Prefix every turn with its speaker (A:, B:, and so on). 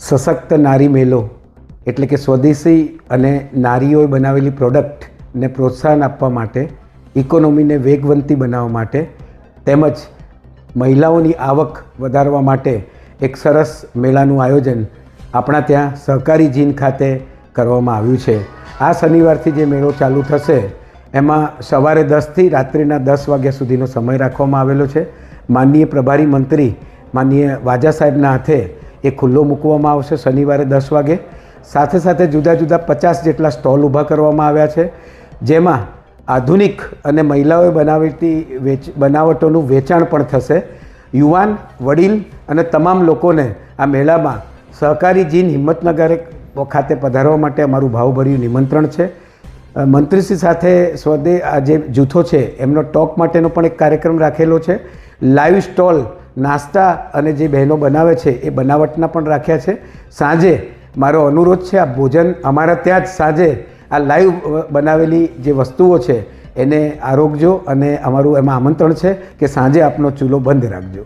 A: સશક્ત નારી મેલો એટલે કે સ્વદેશી અને નારીઓએ બનાવેલી પ્રોડક્ટને પ્રોત્સાહન આપવા માટે, ઇકોનોમીને વેગવંતી બનાવવા માટે તેમજ મહિલાઓની આવક વધારવા માટે એક સરસ મેળાનું આયોજન આપણા ત્યાં સહકારી જીન ખાતે કરવામાં આવ્યું છે. આ શનિવારથી જે મેળો ચાલુ થશે એમાં સવારે 10થી રાત્રિના 10 વાગ્યા સુધીનો સમય રાખવામાં આવેલો છે. માનનીય પ્રભારી મંત્રી માનનીય વાજા સાહેબના હાથે એ ખુલ્લો મૂકવામાં આવશે શનિવારે 10 વાગે. સાથે સાથે જુદા જુદા 50 જેટલા સ્ટોલ ઊભા કરવામાં આવ્યા છે, જેમાં આધુનિક અને મહિલાઓએ બનાવેલી બનાવટોનું વેચાણ પણ થશે. યુવાન, વડીલ અને તમામ લોકોને આ મેળામાં સહકારી જીન હિંમતનગર ખાતે પધારવા માટે અમારું ભાવભર્યું નિમંત્રણ છે. મંત્રીશ્રી સાથે આ જે જૂથો છે એમનો ટોક માટેનો પણ એક કાર્યક્રમ રાખેલો છે. લાઈવ સ્ટોલ નાસ્તા અને જે બહેનો બનાવે છે એ બનાવટના પણ રાખ્યા છે. સાંજે મારો અનુરોધ છે, આ ભોજન અમારા ત્યાં જ સાંજે આ લાઈવ બનાવેલી જે વસ્તુઓ છે એને આરોગજો અને અમારું એમાં આમંત્રણ છે કે સાંજે આપનો ચૂલો બંધ રાખજો.